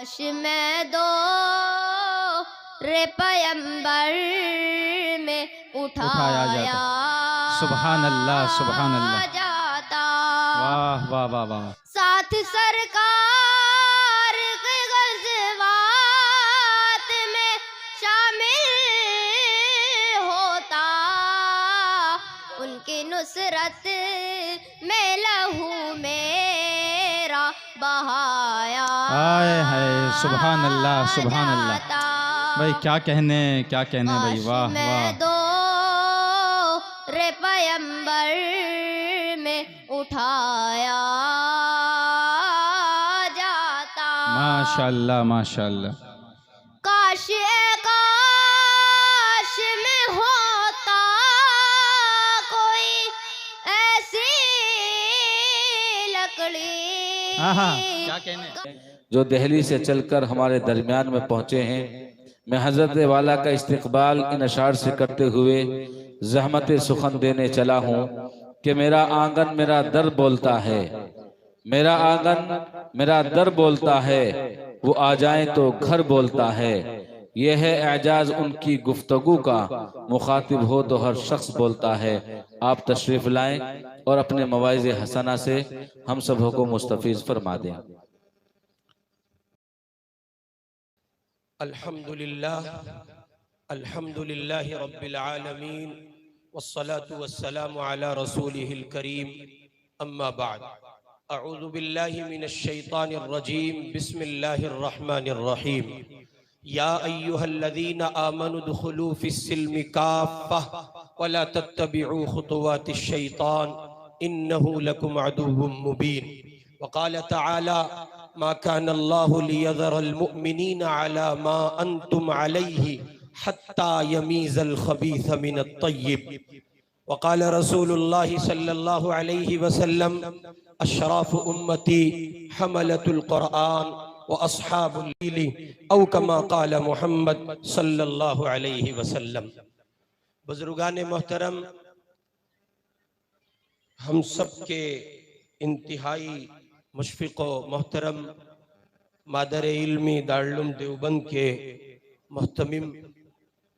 काश मैं दो रे पैगंबर में उठाया जाता। सुभान अल्लाह, सुभान अल्लाह। जाता। वाह वाह वाह वाह। साथ सरकार के गज़वात में शामिल होता, उनकी नुसरत में लहू मेरा बहाया हाय हाय, सुभान अल्लाह, सुभान अल्लाह। भाई क्या कहने भाई, वाह वाह। दो रे पैगंबर में उठाया जाता। माशाअल्लाह माशाअल्लाह। काश काश में होता कोई ऐसी लकड़ी। क्या कहने। जो दिल्ली से चलकर हमारे दरमियान में पहुंचे हैं, मैं हजरत वाला का इस्तकबाल इन अशार से करते हुए ज़हमत सुखन देने चला हूँ कि मेरा आंगन मेरा दर बोलता है, मेरा आंगन मेरा दर बोलता है, वो आ जाए तो घर बोलता है। यह है एजाज उनकी गुफ्तगू का, मुखातिब हो तो हर शख्स बोलता है। आप तशरीफ लाएं और अपने मवाइज़ हसना से हम सबों को मुस्तफीज फरमा दें। अल्हम्दुलिल्लाह अल्हम्दुलिल्लाहि रब्बिल आलमीन वस्सलातु वस्सलामु अला रसूलिहिल करीम, अम्मा बाद। अऊज़ु बिल्लाहि मिनश शैतानिर रजीम, बिस्मिल्लाहिर रहमानिर रहीम। या अय्युहल्लज़ीना आमनु दुखुलू फिस्सिल्मि काफ़्फ़ह वला तत्तबिउ खुतुवातिश शैतान इन्नहु लकुम अदुव्वुम मुबीन। वक़ाल तआला मा कान अल्लाहु लियज़रल मुअ्मिनीना अला मा अंतुम अलैहि हत्ता यमीज़ल खबीस मिनत तय्यिब। वक़ाल रसूलुल्लाहि सल्लल्लाहु अलैहि वसल्लम अशराफु उम्मती हमलतुल क़ुरआन व अस्हाबुल लील औ कमा क़ाल मुहम्मद सल्लल्लाहु अलैहि वसल्लम। बुज़ुर्गान मोहतरम, हम सब के इंतहाई मुशफ़िक़ व मोहतरम मादर इल्मी दारुल देवबंद के मोहतमिम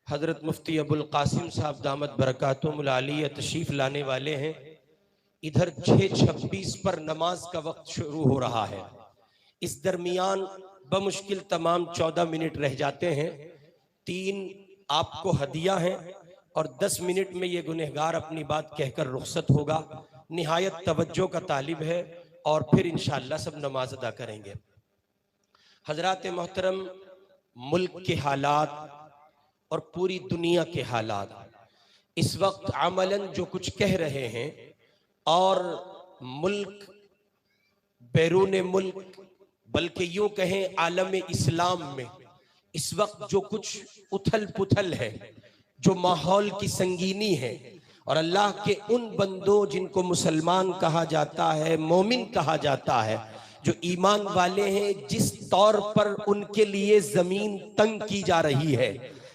हज़रत मुफ्ती अबुल कासिम साहब दामत बरकातुहुल आलिया तशरीफ़ लाने वाले हैं। इधर 6:26 पर नमाज का वक्त शुरू हो रहा है। इस दरमियान बमुश्किल तमाम 14 मिनट रह जाते हैं। 3 आपको हदिया हैं और 10 मिनट में ये गुनहगार अपनी बात कहकर रुखसत होगा। निहायत तवज्जो का तालिब है और फिर इंशाअल्लाह सब नमाज अदा करेंगे। हजरात मोहतरम, मुल्क के हालात और पूरी दुनिया के हालात इस वक्त अमलन जो कुछ कह रहे हैं, और मुल्क बैरून मुल्क बल्कि यूं कहें आलम इस्लाम में इस वक्त जो कुछ उथल पुथल है, जो माहौल की संगीनी है, और अल्लाह के उन बंदों जिनको मुसलमान कहा जाता है, मोमिन कहा जाता है, जो ईमान वाले हैं, जिस तौर पर उनके लिए जमीन तंग की जा रही है,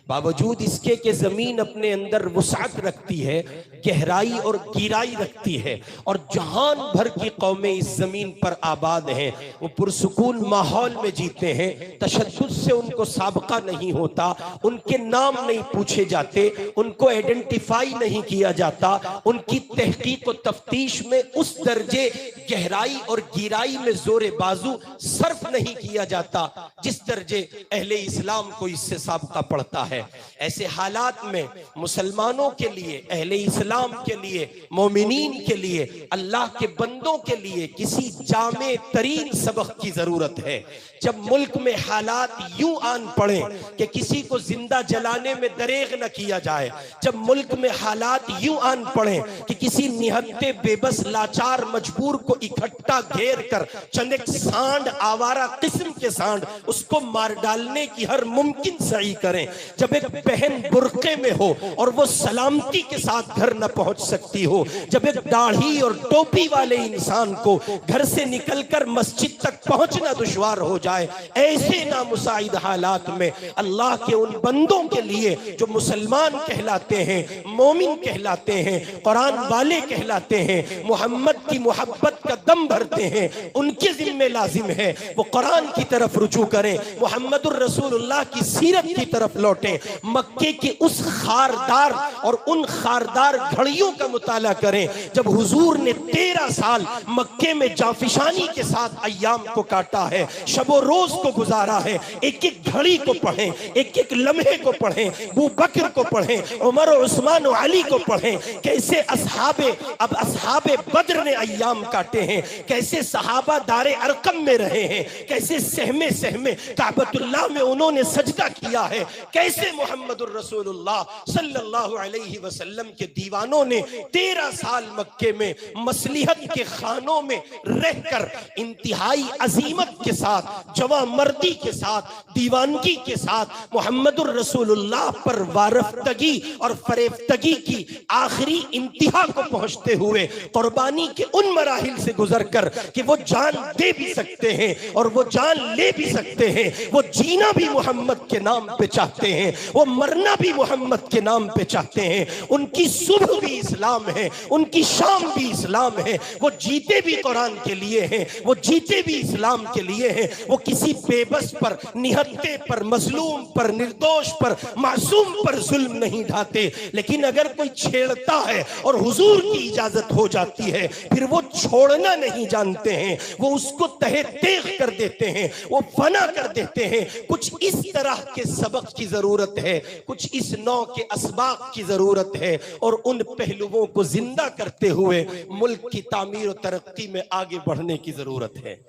बावजूद इसके कि जमीन अपने अंदर वुसात रखती है, गहराई और गिराई रखती है, और जहान भर की कौमें इस जमीन पर आबाद हैं, वो पुरसुकून माहौल में जीते हैं। तशद्दुद से उनको साबका नहीं होता, उनके नाम नहीं पूछे जाते, उनको आइडेंटिफाई नहीं किया जाता, उनकी तहकीक और तफ्तीश में उस दर्जे गहराई और गिराई में जोरे बाजू सर्फ नहीं किया जाता जिस दर्जे अहले इस्लाम को इससे साबका पड़ता है। ऐसे हालात में मुसलमानों के लिए, अहले इस्लाम के लिए, मोमिनीन के लिए, अल्लाह के बंदों के लिए किसी जामे तरीन सबक की जरूरत है। जब मुल्क में हालात यूं आन पड़े कि किसी को जिंदा जलाने में दरेग न किया जाए, जब मुल्क में हालात यूं आन पड़े कि किसी निहत्ते बेबस लाचार मजबूर को इकट्ठा घेर कर चंद एक सांड, आवारा किस्म के सांड, उसको मार डालने की हर मुमकिन सही करें, जब एक बहन बुर्के में हो और वो सलामती के साथ घर न पहुंच सकती हो, जब एक दाढ़ी और टोपी वाले इंसान को घर से निकलकर मस्जिद तक पहुंचना दुश्वार हो जाए, ऐसे नामुसाइद हालात में अल्लाह के उन बंदों के लिए जो मुसलमान कहलाते हैं, मोमिन कहलाते हैं, कुरान वाले कहलाते हैं, मोहम्मद की मोहब्बत का दम भरते हैं, उनके जिम्मे लाजिम है वो कुरान की तरफ रुजू करें, मोहम्मदुर रसूलुल्लाह की सीरत की तरफ लौटें, मक्के की उस खारदार और उन खारदार घड़ियों का मुताला करें जब हुजूर ने 13 साल मक्के में जाफिशानी के साथ अय्याम को काटा है, शबो रोज को गुजारा है। एक एक घड़ी को पढ़ें, एक एक लम्हे को पढ़ें, अबू बकर को पढ़ें, उमर और उस्मान और अली को पढ़ें, कैसे असहाबे बद्र ने अय्याम काटे हैं, कैसे सहाबा दारे अरकम में रहे हैं, कैसे सहमे सहमे काबतुल्लाह में उन्होंने सजदा किया है, कैसे मोहम्मदुर रसूलुल्लाह सल्लल्लाहु अलैहि वसल्लम के दीवानों ने 13 साल मक्के में मसलिहत के खानों में रहकर इंतहाई अजीमत के साथ, जवां मर्दी के साथ, दीवानगी के साथ मोहम्मदुर रसूलुल्लाह पर वारफ्तगी और फरेफ्तगी की आखिरी इंतहा को पहुंचते हुए कुर्बानी के उन मराहिल से गुजर कर कि वो जान दे भी सकते हैं और वो जान ले भी सकते हैं, वो जीना भी मोहम्मद के नाम पे चाहते हैं, वो मरना भी मोहम्मद के नाम पे चाहते हैं। उनकी सुबह भी इस्लाम है, उनकी शाम भी इस्लाम है, वो जीते भी कुरान के लिए हैं, वो जीते भी इस्लाम के लिए हैं। वो किसी बेबस पर, निहत्ते पर, मजलूम पर, निर्दोष पर, मासूम पर जुल्म नहीं ढाते। लेकिन अगर कोई छेड़ता है और हुजूर की इजाजत हो जाती है फिर वो छोड़ना नहीं जानते हैं, वो उसको तहे तेग कर देते हैं, वो फना कर देते हैं। कुछ इस तरह के सबक की जरूरत है, कुछ इस नौ के असबाक की जरूरत है और उन पहलुओं को जिंदा करते हुए मुल्क की तामीर और तरक्की में आगे बढ़ने की जरूरत है।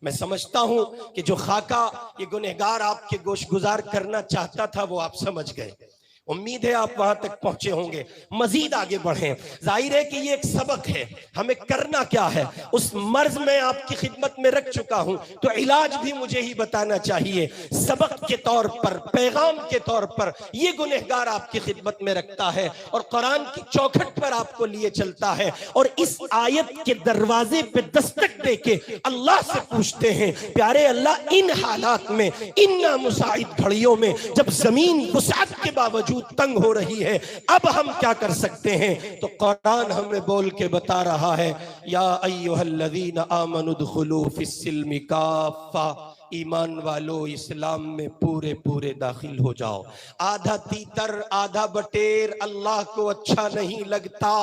मैं समझता हूं कि जो खाका ये गुनहगार आपके गोशगुजार करना चाहता था वो आप समझ गए। उम्मीद है आप वहां तक पहुंचे होंगे, मजीद आगे बढ़ें। जाहिर है कि ये एक सबक है, हमें करना क्या है उस मर्ज में आपकी खिदमत में रख चुका हूं, तो इलाज भी मुझे ही बताना चाहिए। सबक के तौर पर, पैगाम के तौर पर ये गुनहगार आपकी खिदमत में रखता है और कुरान की चौखट पर आपको लिए चलता है और इस आयत के दरवाजे पे दस्तक देके अल्लाह से पूछते हैं, प्यारे अल्लाह, इन हालात में, इन नामुसाइद घड़ियों में, जब जमीन वुसअत के बावजूद तंग हो रही है, अब हम क्या कर सकते हैं? तो कुरान हमें बोल के बता रहा है, या अय्युहल्लज़ीना आमनु दुखुलू फिस्सिल्मि काफ़ा, ईमान वालो इस्लाम में पूरे पूरे दाखिल हो जाओ। आधा तीतर आधा बटेर अल्लाह को अच्छा नहीं लगता।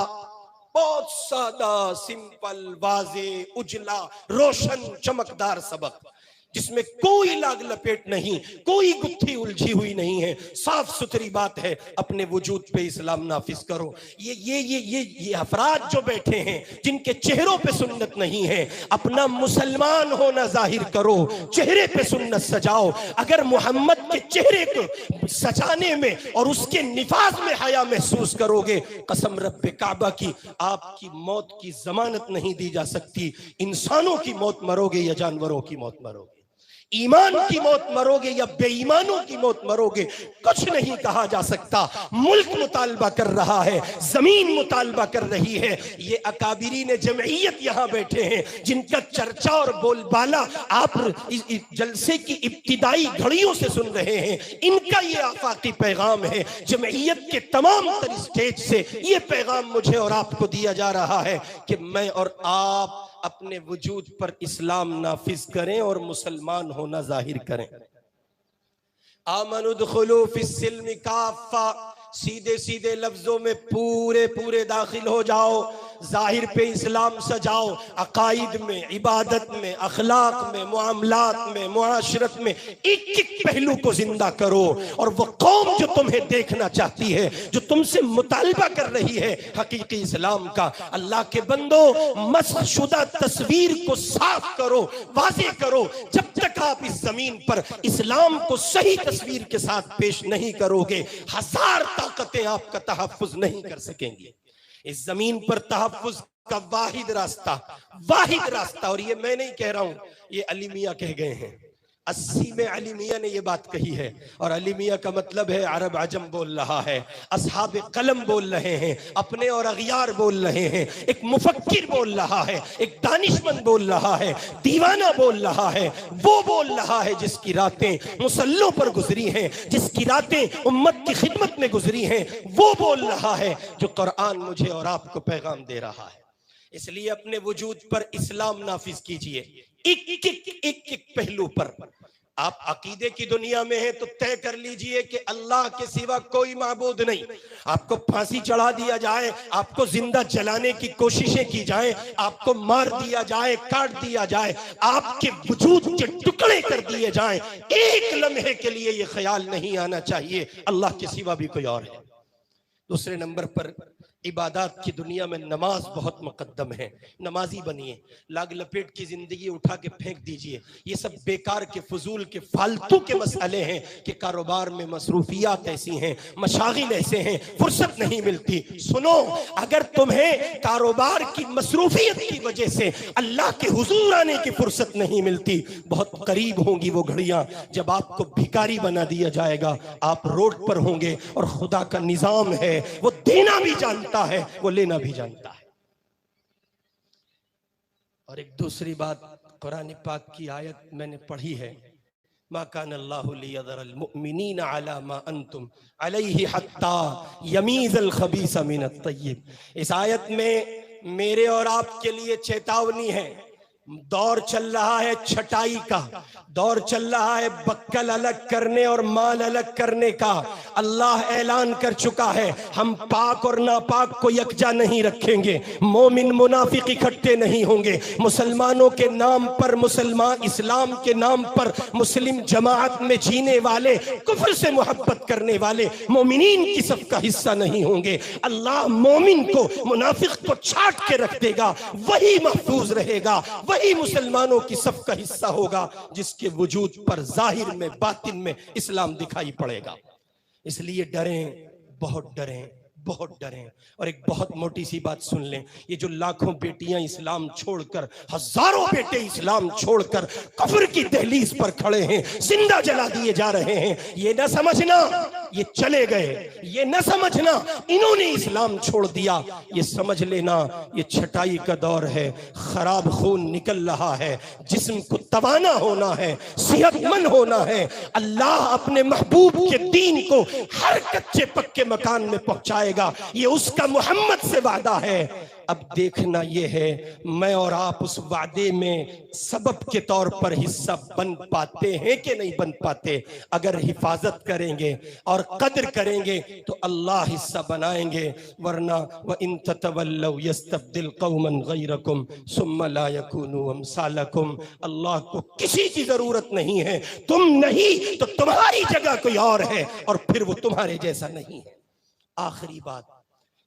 बहुत सादा, सिंपल, वाजे, उजला, रोशन, चमकदार सबक जिसमें कोई लाग लपेट नहीं, कोई गुत्थी उलझी हुई नहीं है, साफ सुथरी बात है। अपने वजूद पे इस्लाम नाफिज करो। ये अफराद जो बैठे हैं जिनके चेहरों पे सुन्नत नहीं है, अपना मुसलमान होना जाहिर करो, चेहरे पे सुन्नत सजाओ। अगर मोहम्मद के चेहरे को सजाने में और उसके निफाज में हया महसूस करोगे, कसम रब्बे काबा की, आपकी मौत की जमानत नहीं दी जा सकती। इंसानों की मौत मरोगे या जानवरों की मौत मरोगे, ईमान की मौत मरोगे या बेईमानों की मौत मरोगे, कुछ नहीं कहा जा सकता। मुल्क मुतालबा कर रहा है, जमीन मुतालबा कर रही है। ये अकाबिरीन जमईयत यहाँ बैठे हैं जिनका चर्चा और बोलबाला आप जलसे की इब्तिदाई घड़ियों से सुन रहे हैं। इनका ये आफाकी पैगाम है। जमईयत के तमाम तर स्टेज से ये पैगाम मुझे और आपको दिया जा रहा है कि मैं और आप अपने वजूद पर इस्लाम नाफिज करें और मुसलमान होना जाहिर करें। आमनु दुखुलू फिस्सिल्मि काफ़ा, सीधे सीधे लफ्जों में पूरे पूरे दाखिल हो जाओ। जाहिर पे इस्लाम सजाओ, अकाइद में, इबादत में, अखलाक में, मुआमलात में, मुआशरत में एक एक पहलू को जिंदा करो। और वो कौम जो तुम्हें देखना चाहती है, जो तुमसे मुतालबा कर रही है हकीकी इस्लाम का, अल्लाह के बंदो, मस्शुदा तस्वीर को साफ करो, वाज़ेह करो। जब तक आप इस जमीन पर इस्लाम को सही तस्वीर के साथ पेश नहीं करोगे, हजार ताकतें आपका तहफ्फुज नहीं कर सकेंगी। इस जमीन पर तहफ्फुज का वाहिद रास्ता, और ये मैं नहीं कह रहा हूं, ये अली मियां कह गए हैं, 80 में अली मियां ने ये बात कही है, और अली मियां का मतलब है अरब अजम बोल रहा है, असहाब कलम बोल रहे हैं, अपने और अगियार बोल रहे हैं, एक मुफक्किर बोल रहा है, एक दानिशमंद बोल रहा है, दीवाना बोल रहा है, वो बोल रहा है जिसकी रातें मुसल्लों पर गुजरी हैं, जिसकी रातें उम्मत की खिदमत में गुजरी हैं, वो बोल रहा है जो कुरान मुझे और आपको पैगाम दे रहा है। इसलिए अपने वजूद पर इस्लाम नाफिज कीजिए, एक पहलू पर। आप अकीदे की दुनिया में हैं तो तय कर लीजिए कि अल्लाह के सिवा कोई माबूद नहीं। आपको फांसी चढ़ा दिया जाए, आपको जिंदा जलाने की कोशिशें की जाए, आपको मार दिया जाए, काट दिया जाए, आपके वजूद के टुकड़े कर दिए जाए, एक लम्हे के लिए ये ख्याल नहीं आना चाहिए अल्लाह के सिवा भी कोई और है। दूसरे नंबर पर इबादत की दुनिया में नमाज बहुत मुकद्दम है। नमाजी बनिए, लाग लपेट की जिंदगी उठा के फेंक दीजिए। ये सब बेकार के फजूल के फालतू के मसले हैं कि कारोबार में मसरूफियात ऐसी हैं, मशागिल ऐसे हैं, फुर्सत नहीं मिलती। सुनो, अगर तुम्हें कारोबार की मसरूफियत की वजह से अल्लाह के हुजूर आने की फुर्सत नहीं मिलती, बहुत करीब होंगी वो घड़ियां जब आपको भिखारी बना दिया जाएगा, आप रोड पर होंगे। और खुदा का निजाम है, वो देना भी जानता है, वो लेना भी जानता है। और एक दूसरी बात, कुरान पाक की आयत मैंने पढ़ी है, मा कान अल्लाहु लियज़रल मुमिनीना अला मा अंतुम अलैहि हत्ता यमीज़ल खबीसा मिनत तय्यिब। इस आयत में मेरे और आपके लिए चेतावनी है। दौर चल रहा है छटाई का, दौर चल रहा है बक्कल अलग करने और माल अलग करने का। अल्लाह ऐलान कर चुका है, हम पाक और नापाक को यकजा नहीं रखेंगे, मोमिन मुनाफिक इकट्ठे नहीं होंगे। मुसलमानों के नाम पर मुसलमान, इस्लाम के नाम पर मुस्लिम जमात में जीने वाले, कुफ्र से मोहब्बत करने वाले मोमिनीन की सफ का हिस्सा नहीं होंगे। अल्लाह मोमिन को मुनाफिक को छाट के रख देगा, वही महफूज रहेगा, वही मुसलमानों की सफ का हिस्सा होगा जिसके वजूद पर जाहिर में बातिन में इस्लाम दिखाई पड़ेगा। इसलिए डरें, बहुत डरें, बहुत डरें। और एक बहुत मोटी सी बात सुन लें, ये जो लाखों बेटियां इस्लाम छोड़कर, हजारों बेटे इस्लाम छोड़कर कफ्र की दहलीज पर खड़े हैं, जिंदा जला दिए जा रहे हैं, ये न समझना ये चले गए, ये न समझना इन्होंने इस्लाम छोड़ दिया। ये समझ लेना ये छटाई का दौर है, खराब खून निकल रहा है, जिस्म को तवाना होना है, सेहतमंद होना है। अल्लाह अपने महबूब के दीन को हर कच्चे पक्के मकान में पहुंचाएगा, ये उसका मोहम्मद से वादा है। अब देखना यह है मैं और आप उस वादे में सबब के तौर पर हिस्सा बन पाते हैं कि नहीं बन पाते। अगर हिफाजत करेंगे और कदर करेंगे तो अल्लाह हिस्सा बनाएंगे, वरना व इन ततवल्लव यस्तब्दिल कौमन गैरकुम सुम्मा ला यकूनु अमसालकुम। अल्लाह को किसी की जरूरत नहीं है, तुम नहीं तो तुम्हारी जगह कोई और है और फिर वो तुम्हारे जैसा नहीं है। आखिरी बात,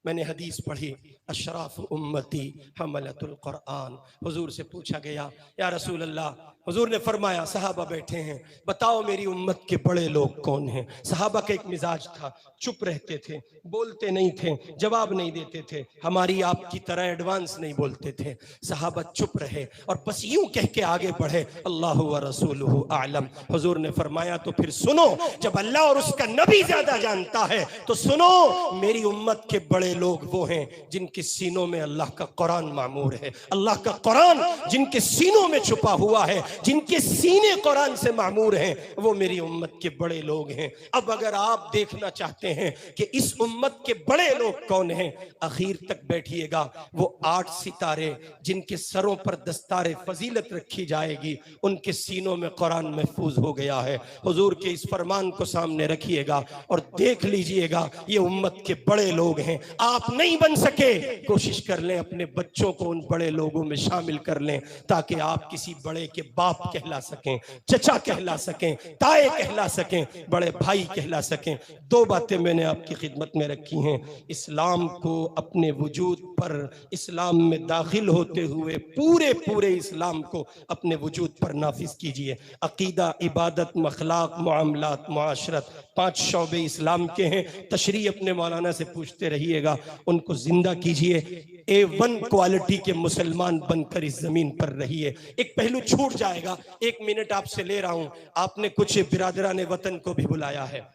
मैंने हदीस पढ़ी, अशराफ उम्मती हमलतुल कुरान। हुजूर से पूछा गया, या रसूल अल्लाह, हुजूर ने फरमाया, सहाबा बैठे हैं, बताओ मेरी उम्मत के बड़े लोग कौन हैं। सहाबा का एक मिजाज था, चुप रहते थे, बोलते नहीं थे, जवाब नहीं देते थे, हमारी आपकी तरह एडवांस नहीं बोलते थे। सहाबा चुप रहे और बस यूं कह के आगे बढ़े, अल्लाह व रसूलुहु आलम। हुजूर ने फरमाया, तो फिर सुनो, जब अल्लाह और उसका नबी ज्यादा जानता है तो सुनो, मेरी उम्मत के बड़े लोग वो हैं जिनके सीनों में अल्लाह का कुरान मामूर है। अल्लाह का कुरान जिनके सीनों में छुपा हुआ है, जिनके सीने कुरान से मामूर हैं, वो मेरी उम्मत के बड़े लोग हैं। अब अगर आप देखना चाहते हैं कि इस उम्मत के बड़े लोग कौन हैं, आखिर तक बैठिएगा। वो 8 सितारे जिनके सरों पर दस्तारे फजीलत रखी जाएगी, उनके सीनों में कुरान महफूज हो गया है। हुजूर के इस फरमान को सामने रखिएगा और देख लीजिएगा, ये उम्मत के बड़े लोग हैं। आप नहीं बन सके, कोशिश कर लें अपने बच्चों को उन बड़े लोगों में शामिल कर लें, ताकि आप किसी बड़े के बाप कहला सकें, चचा कहला सकें, ताए कहला सकें, बड़े भाई कहला सकें। 2 बातें मैंने आपकी खिदमत में रखी हैं। इस्लाम को अपने वजूद पर, इस्लाम में दाखिल होते हुए पूरे इस्लाम को अपने वजूद पर नाफिज कीजिए। अकीदा, इबादत, अखलाक, मुआमलात, मुआशरत, 5 शौबे इस्लाम के हैं। तशरीह अपने मौलाना से पूछते रहिएगा, उनको जिंदा कीजिए। A1 क्वालिटी के मुसलमान बनकर इस जमीन पर रहिए। एक पहलू छूट जाएगा, 1 मिनट आपसे ले रहा हूं। आपने कुछ बिरादरान वतन को भी बुलाया है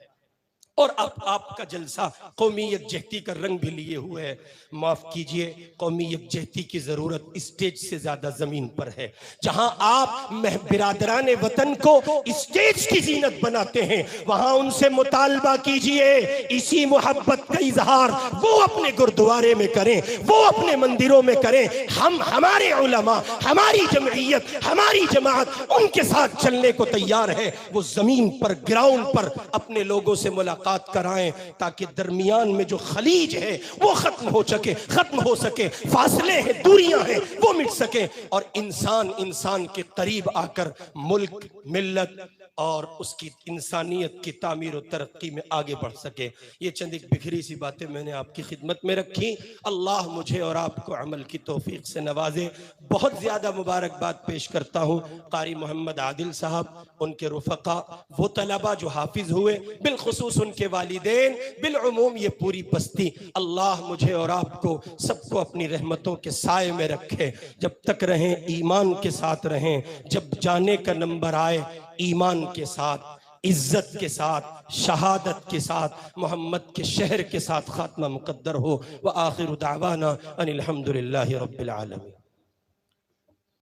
और अब आपका जलसा कौमी यकजहती का रंग भी लिए हुए है। माफ कीजिए, कौमी यकजहती की जरूरत स्टेज से ज्यादा जमीन पर है। जहां आप बिरादरान वतन को स्टेज की जीनत बनाते हैं, वहां उनसे मुतालबा कीजिए इसी मोहब्बत का इजहार वो अपने गुरुद्वारे में करें, वो अपने मंदिरों में करें। हम हमारे उलमा, हमारी जमइयत, हमारी जमात उनके साथ चलने को तैयार है। वो जमीन पर, ग्राउंड पर अपने लोगों से मुलाकात कराएं ताकि दरमियान में जो खलीज है वो खत्म हो सके, फासले हैं, दूरियां हैं, वो मिट सके और इंसान के करीब आकर मुल्क, मिल्लत और उसकी इंसानियत की तामीर और तरक्की में आगे बढ़ सके। ये चंद एक बिखरी सी बातें मैंने आपकी खिदमत में रखी। अल्लाह मुझे और आपको अमल की तौफीक से नवाजे। बहुत ज्यादा मुबारकबाद पेश करता हूँ कारी मोहम्मद आदिल साहब, उनके रुफका, वो तलबा जो हाफिज हुए, बिलखुसूस उनके वालिदैन, बिलउमूम ये पूरी बस्ती। अल्लाह मुझे और आपको सबको अपनी रहमतों के साए में रखे। जब तक रहें ईमान के साथ रहें, जब जाने का नंबर आए ईमान के साथ, इज्जत के साथ, शहादत के साथ, मोहम्मद के शहर के साथ खात्मा मुकद्दर हो। व आखिरु दावाना अनिल हम्दुलिल्लाहि रब्बिल आलमीन।